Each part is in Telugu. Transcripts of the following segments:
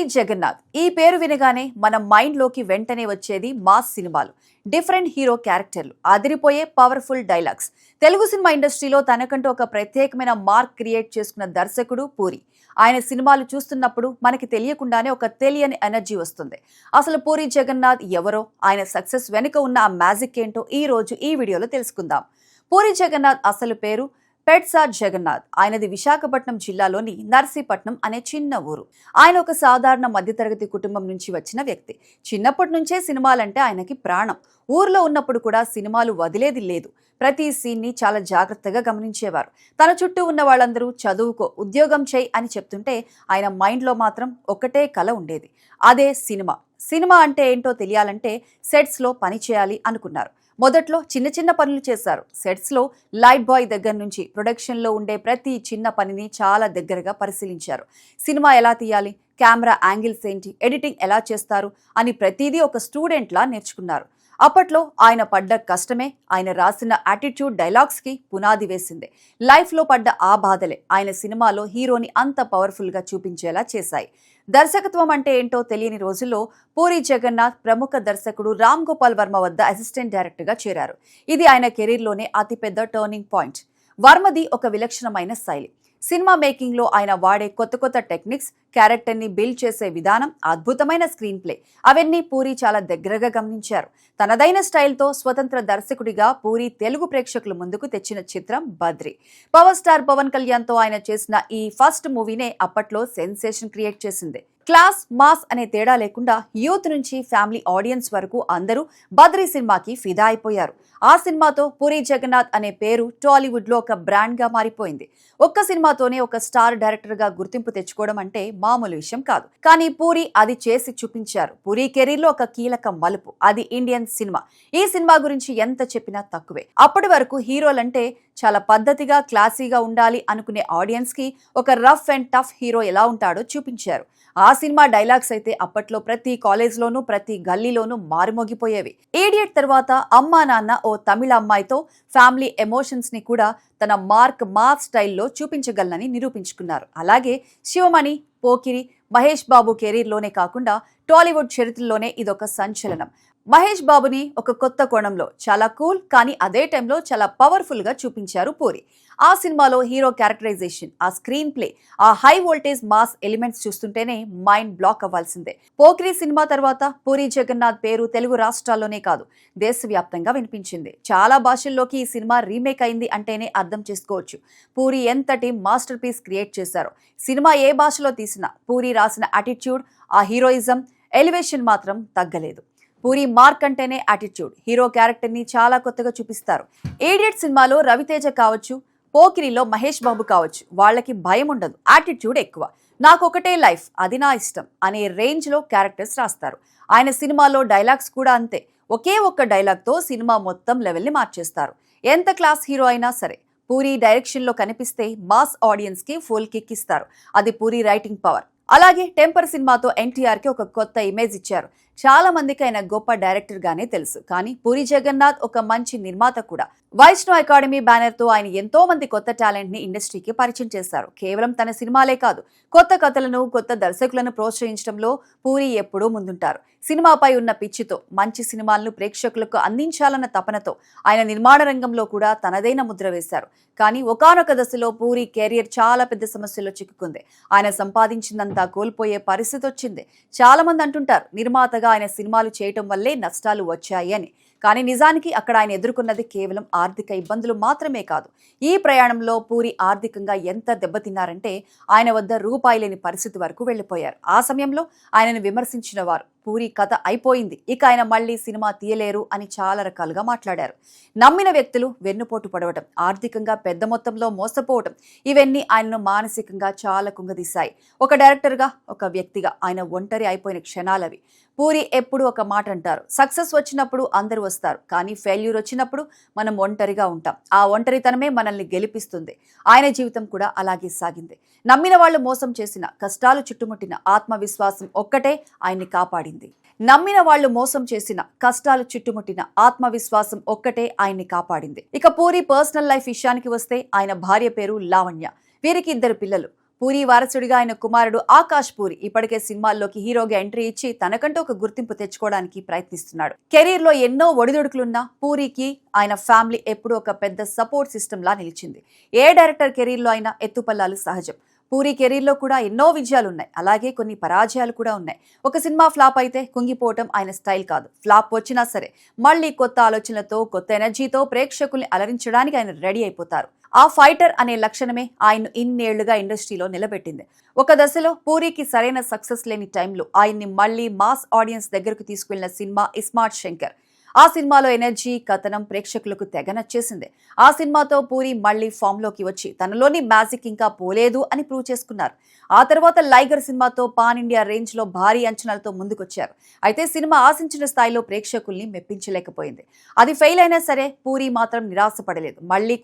పూరి జగన్నాథ్ ఈ పేరు వినగానే మన మైండ్ లోకి వెంటనే వచ్చేది మాస్ సినిమాలు, డిఫరెంట్ హీరో క్యారెక్టర్లు, అదిరిపోయే పవర్ఫుల్ డైలాగ్స్. తెలుగు సినిమా ఇండస్ట్రీలో తనకంటూ ఒక ప్రత్యేకమైన మార్క్ క్రియేట్ చేసుకున్న దర్శకుడు పూరి. ఆయన సినిమాలు చూస్తున్నప్పుడు మనకి తెలియకుండానే ఒక తెలియని ఎనర్జీ వస్తుంది. అసలు పూరి జగన్నాథ్ ఎవరో, ఆయన సక్సెస్ వెనుక ఉన్న ఆ మ్యాజిక్ ఏంటో ఈ రోజు ఈ వీడియోలో తెలుసుకుందాం. పూరి జగన్నాథ్ అసలు పేరు పెట్సా జగన్నాథ్. ఆయనది విశాఖపట్నం జిల్లాలోని నర్సీపట్నం అనే చిన్న ఊరు. ఆయన ఒక సాధారణ మధ్యతరగతి కుటుంబం నుంచి వచ్చిన వ్యక్తి. చిన్నప్పటి నుంచే సినిమాలంటే ఆయనకి ప్రాణం. ఊర్లో ఉన్నప్పుడు కూడా సినిమాలు వదిలేది లేదు. ప్రతి సీన్ని చాలా జాగ్రత్తగా గమనించేవారు. తన చుట్టూ ఉన్న వాళ్ళందరూ చదువుకో, ఉద్యోగం చేయి అని చెప్తుంటే ఆయన మైండ్లో మాత్రం ఒకటే కల ఉండేది, అదే సినిమా. సినిమా అంటే ఏంటో తెలియాలంటే సెట్స్లో పని చేయాలి అనుకున్నారు. మొదట్లో చిన్న చిన్న పనులు చేశారు. సెట్స్లో లైట్ బాయ్ దగ్గర నుంచి ప్రొడక్షన్లో ఉండే ప్రతి చిన్న పనిని చాలా దగ్గరగా పరిశీలించారు. సినిమా ఎలా తీయాలి, కెమెరా యాంగిల్స్ ఏంటి, ఎడిటింగ్ ఎలా చేస్తారు అని ప్రతిదీ ఒక స్టూడెంట్లా నేర్చుకున్నారు. అప్పట్లో ఆయన పడ్డ కష్టమే ఆయన రాసిన యాటిట్యూడ్ డైలాగ్స్కి పునాది వేసింది. లైఫ్లో పడ్డ ఆ బాధలే ఆయన సినిమాలో హీరోని అంత పవర్ఫుల్గా చూపించేలా చేశాయి. దర్శకత్వం అంటే ఏంటో తెలియని రోజుల్లో పూరి జగన్నాథ్ ప్రముఖ దర్శకుడు రామ్ గోపాల్ వర్మ వద్ద అసిస్టెంట్ డైరెక్టర్గా చేరారు. ఇది ఆయన కెరీర్లోనే అతిపెద్ద టర్నింగ్ పాయింట్. వర్మది ఒక విలక్షణమైన శైలి. సినిమా మేకింగ్ లో ఆయన వాడే కొత్త కొత్త టెక్నిక్స్, క్యారెక్టర్ ని బిల్డ్ చేసే విధానం, అద్భుతమైన స్క్రీన్ ప్లే, అవన్నీ పూరి చాలా దగ్గరగా గమనించారు. తనదైన స్టైల్తో స్వతంత్ర దర్శకుడిగా పూరి తెలుగు ప్రేక్షకుల ముందుకు తెచ్చిన చిత్రం బద్రి. పవర్ స్టార్ పవన్ కళ్యాణ్ తో ఆయన చేసిన ఈ ఫస్ట్ మూవీనే అప్పట్లో సెన్సేషన్ క్రియేట్ చేసింది. క్లాస్, మాస్ అనే తేడా లేకుండా యూత్ నుంచి ఫ్యామిలీ ఆడియన్స్ వరకు అందరూ బద్రి సినిమాకి ఫిదా అయిపోయారు. ఆ సినిమాతో పూరి జగన్నాథ్ అనే పేరు టాలీవుడ్ లో ఒక బ్రాండ్ గా మారిపోయింది. ఒక్క సినిమాతోనే ఒక స్టార్ డైరెక్టర్ గా గుర్తింపు తెచ్చుకోవడం అంటే మామూలు విషయం కాదు. కానీ పూరి అది చేసి చూపించారు. పూరి కెరీర్ లో ఒక కీలక మలుపు, అది ఇండియన్ సినిమా. ఈ సినిమా గురించి ఎంత చెప్పినా తక్కువే. అప్పటి వరకు హీరోలంటే చాలా పద్ధతిగా, క్లాసీగా ఉండాలి అనుకునే ఆడియన్స్ కి ఒక రఫ్ అండ్ టఫ్ హీరో ఎలా ఉంటాడో చూపించారు. ఆ సినిమా డైలాగ్స్ అయితే అప్పట్లో ప్రతి కాలేజ్లోనూ, ప్రతి గల్లీలోనూ మారుమోగిపోయేవి. ఈడియట్ తర్వాత అమ్మా నాన్న ఓ తమిళ అమ్మాయితో ఫ్యామిలీ ఎమోషన్స్ ని కూడా తన మార్క్ మాస్ స్టైల్లో చూపించగలనని నిరూపించుకున్నారు. అలాగే శివమణి, పోకిరి, మహేష్ బాబు కెరీర్లోనే కాకుండా టాలీవుడ్ చరిత్రలోనే ఇదొక సంచలనం. మహేష్ బాబుని ఒక కొత్త కోణంలో, చాలా కూల్ కానీ అదే టైంలో చాలా పవర్ఫుల్ గా చూపించారు పూరి. ఆ సినిమాలో హీరో క్యారెక్టరైజేషన్, ఆ స్క్రీన్ ప్లే, ఆ హై వోల్టేజ్ మాస్ ఎలిమెంట్స్ చూస్తుంటేనే మైండ్ బ్లాక్ అవ్వాల్సిందే. పోకిరి సినిమా తర్వాత పూరి జగన్నాథ్ పేరు తెలుగు రాష్ట్రాల్లోనే కాదు, దేశవ్యాప్తంగా వినిపించింది. చాలా భాషల్లోకి ఈ సినిమా రీమేక్ అయింది అంటేనే అర్థం చేసుకోవచ్చు పూరి ఎంతటి మాస్టర్ పీస్ క్రియేట్ చేశారో. సినిమా ఏ భాషలో తీసినా పూరి రాసిన యాటిట్యూడ్, ఆ హీరోయిజం, ఎలివేషన్ మాత్రం తగ్గలేదు. పూరి మార్క్ అంటేనే యాటిట్యూడ్. హీరో క్యారెక్టర్ ని చాలా కొత్తగా చూపిస్తారు. ఈడియట్ సినిమాలో రవితేజ కావచ్చు, పోకిరిలో మహేష్ బాబు కావచ్చు, వాళ్ళకి భయం ఉండదు, యాటిట్యూడ్ ఎక్కువ. నాకు ఒకటే లైఫ్, అది నా ఇష్టం అనే రేంజ్ లో క్యారెక్టర్స్ రాస్తారు. ఆయన సినిమాలో డైలాగ్స్ కూడా అంతే. ఒకే ఒక్క డైలాగ్ తో సినిమా మొత్తం లెవెల్ ని మార్చేస్తారు. ఎంత క్లాస్ హీరో అయినా సరే పూరి డైరెక్షన్ లో కనిపిస్తే మాస్ ఆడియన్స్ కి ఫుల్ కిక్ ఇస్తారు. అది పూరి రైటింగ్ పవర్. అలాగే టెంపర్ సినిమాతో ఎన్టీఆర్ కి ఒక కొత్త ఇమేజ్ ఇచ్చారు. చాలా మందికి ఆయన గొప్ప డైరెక్టర్ గానే తెలుసు, కానీ పూరి జగన్నాథ్ ఒక మంచి నిర్మాత కూడా. వైష్ణవ్ అకాడమీ బ్యానర్ తో ఆయన ఎంతో మంది కొత్త టాలెంట్ ని ఇండస్ట్రీకి పరిచయం చేశారు. కేవలం తన సినిమాలే కాదు, కొత్త కథలను, కొత్త దర్శకులను ప్రోత్సహించడంలో పూరి ఎప్పుడూ ముందుంటారు. సినిమాపై ఉన్న పిచ్చితో, మంచి సినిమాలను ప్రేక్షకులకు అందించాలన్న తపనతో ఆయన నిర్మాణ రంగంలో కూడా తనదైన ముద్ర వేశారు. కానీ ఒకానొక దశలో పూరి కెరియర్ చాలా పెద్ద సమస్యలో చిక్కుకుంది. ఆయన సంపాదించిందంతా కోల్పోయే పరిస్థితి వచ్చింది. చాలా మంది అంటుంటారు నిర్మాతగా ఆయన సినిమాలు చేయటం వల్లే నష్టాలు వచ్చాయి అని. కానీ నిజానికి అక్కడ ఆయన ఎదుర్కొన్నది కేవలం ఆర్థిక ఇబ్బందులు మాత్రమే కాదు. ఈ ప్రయాణంలో పూరి ఆర్థికంగా ఎంత దెబ్బతిన్నారంటే ఆయన వద్ద రూపాయి లేని పరిస్థితి వరకు వెళ్లిపోయారు. ఆ సమయంలో ఆయనను విమర్శించిన వారు పూరి కథ అయిపోయింది, ఇక ఆయన మళ్లీ సినిమా తీయలేరు అని చాలా రకాలుగా మాట్లాడారు. నమ్మిన వ్యక్తులు వెన్నుపోటు పడవటం, ఆర్థికంగా పెద్ద మొత్తంలో మోసపోవటం, ఇవన్నీ ఆయనను మానసికంగా చాలా కుంగదీశాయి. ఒక డైరెక్టర్గా, ఒక వ్యక్తిగా ఆయన ఒంటరి అయిపోయిన క్షణాలవి. పూరి ఎప్పుడు ఒక మాట అంటారు, సక్సెస్ వచ్చినప్పుడు అందరూ వస్తారు, కానీ ఫెయిల్యూర్ వచ్చినప్పుడు మనం ఒంటరిగా ఉంటాం. ఆ ఒంటరితనమే మనల్ని గెలిపిస్తుంది. ఆయన జీవితం కూడా అలాగే సాగింది. నమ్మిన వాళ్ళు మోసం చేసిన, కష్టాలు చుట్టుముట్టిన ఆత్మవిశ్వాసం ఒక్కటే ఆయన్ని కాపాడింది. నమ్మిన వాళ్ళు మోసం చేసిన, కష్టాలు చుట్టుముట్టిన ఆత్మవిశ్వాసం ఒక్కటే ఆయన్ని కాపాడింది. ఇక పూరి పర్సనల్ లైఫ్ విషయానికి వస్తే ఆయన భార్య పేరు లావణ్య. వీరికి 2 పిల్లలు. పూరి వారసుడిగా ఆయన కుమారుడు ఆకాష్ పూరి ఇప్పటికే సినిమాల్లోకి హీరోగా ఎంట్రీ ఇచ్చి తనకంటూ ఒక గుర్తింపు తెచ్చుకోవడానికి ప్రయత్నిస్తున్నాడు. కెరీర్ లో ఎన్నో ఒడిదుడుకులున్నా పూరికి ఆయన ఫ్యామిలీ ఎప్పుడూ ఒక పెద్ద సపోర్ట్ సిస్టమ్ లా నిలిచింది. ఏ డైరెక్టర్ కెరీర్ లో అయినా ఎత్తుపల్లాలు సహజం. పూరి కెరీర్లో కూడా ఎన్నో విజయాలున్నాయి, అలాగే కొన్ని పరాజయాలు కూడా ఉన్నాయి. ఒక సినిమా ఫ్లాప్ అయితే కుంగిపోవటం ఆయన స్టైల్ కాదు. ఫ్లాప్ వచ్చినా సరే మళ్ళీ కొత్త ఆలోచనలతో, కొత్త ఎనర్జీతో ప్రేక్షకుల్ని అలరించడానికి ఆయన రెడీ అయిపోతారు. ఆ ఫైటర్ అనే లక్షణమే ఆయన్ను ఇన్నేళ్లుగా ఇండస్ట్రీలో నిలబెట్టింది. ఒక దశలో పూరికి సరైన సక్సెస్ లేని టైంలో ఆయన్ని మళ్లీ మాస్ ఆడియన్స్ దగ్గరకు తీసుకెళ్లిన సినిమా ఇస్మార్ట్ శంకర్. ఆ సినిమాలో ఎనర్జీ, కథనం ప్రేక్షకులకు తెగ నచ్చేసింది. ఆ సినిమాతో పూరి మళ్లీ ఫామ్ లోకి వచ్చి తనలోని మ్యాజిక్ ఇంకా పోలేదు అని ప్రూవ్ చేసుకున్నారు. ఆ తర్వాత లైగర్ సినిమాతో పాన్ ఇండియా రేంజ్ లో భారీ అంచనాలతో ముందుకొచ్చారు. అయితే సినిమా ఆశించిన స్థాయిలో ప్రేక్షకుల్ని మెప్పించలేకపోయింది. అది ఫెయిల్ అయినా సరే పూరి మాత్రం నిరాశపడలేదు. మళ్లీ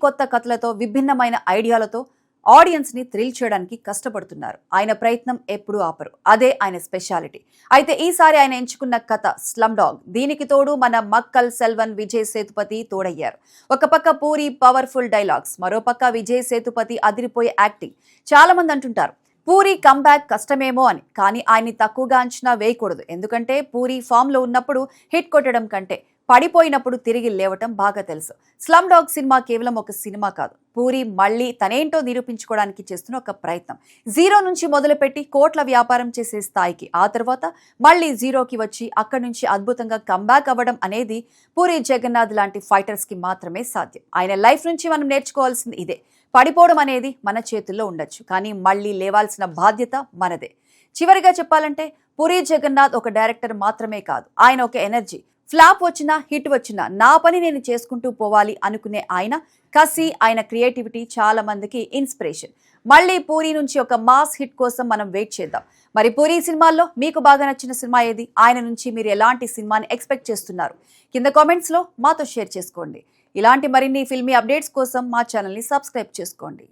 కొత్త కథలతో విభిన్నమైన ఐడియాలతో ఆడియన్స్ ని థ్రిల్ చేయడానికి కష్టపడుతున్నారు. ఆయన ప్రయత్నం ఎప్పుడూ ఆపరు. అదే ఆయన స్పెషాలిటీ. అయితే ఈసారి ఆయన ఎంచుకున్న కథ స్లమ్ డాగ్. దీనికి తోడు మన మక్కల్ సెల్వన్ విజయ్ సేతుపతి తోడయ్యారు. ఒక పక్క పూరి పవర్ఫుల్ డైలాగ్స్, మరోపక్క విజయ్ సేతుపతి అదిరిపోయే యాక్టింగ్. చాలా మంది అంటుంటారు పూరి కంబ్యాక్ కష్టమేమో అని, కానీ ఆయన్ని తక్కువగా అంచనా వేయకూడదు. ఎందుకంటే పూరి ఫామ్ లో ఉన్నప్పుడు హిట్ కొట్టడం కంటే పడిపోయినప్పుడు తిరిగి లేవటం బాగా తెలుసు. స్లమ్ డాగ్ సినిమా కేవలం ఒక సినిమా కాదు, పూరి మళ్ళీ తనేంటో నిరూపించుకోవడానికి చేస్తున్న ఒక ప్రయత్నం. జీరో నుంచి మొదలుపెట్టి కోట్ల వ్యాపారం చేసే స్థాయికి, ఆ తర్వాత మళ్ళీ జీరోకి వచ్చి అక్కడి నుంచి అద్భుతంగా కంబ్యాక్ అవ్వడం అనేది పూరి జగన్నాథ్ లాంటి ఫైటర్స్ కి మాత్రమే సాధ్యం. ఆయన లైఫ్ నుంచి మనం నేర్చుకోవాల్సింది ఇదే. పడిపోవడం అనేది మన చేతుల్లో ఉండొచ్చు, కానీ మళ్ళీ లేవాల్సిన బాధ్యత మనదే. చివరిగా చెప్పాలంటే పూరి జగన్నాథ్ ఒక డైరెక్టర్ మాత్రమే కాదు, ఆయన ఒక ఎనర్జీ. ఫ్లాప్ వచ్చినా హిట్ వచ్చినా నా పని నేను చేసుకుంటూ పోవాలి అనుకునే ఆయన కసి, ఆయన క్రియేటివిటీ చాలా మందికి ఇన్స్పిరేషన్. మళ్ళీ పూరి నుంచి ఒక మాస్ హిట్ కోసం మనం వెయిట్ చేద్దాం. మరి పూరి సినిమాల్లో మీకు బాగా నచ్చిన సినిమా ఏది? ఆయన నుంచి మీరు ఎలాంటి సినిమాని ఎక్స్పెక్ట్ చేస్తున్నారు? కింద కామెంట్స్ లో మాతో షేర్ చేసుకోండి. ఇలాంటి మరిన్ని ఫిల్మీ అప్డేట్స్ కోసం మా ఛానల్ని సబ్స్క్రైబ్ చేసుకోండి.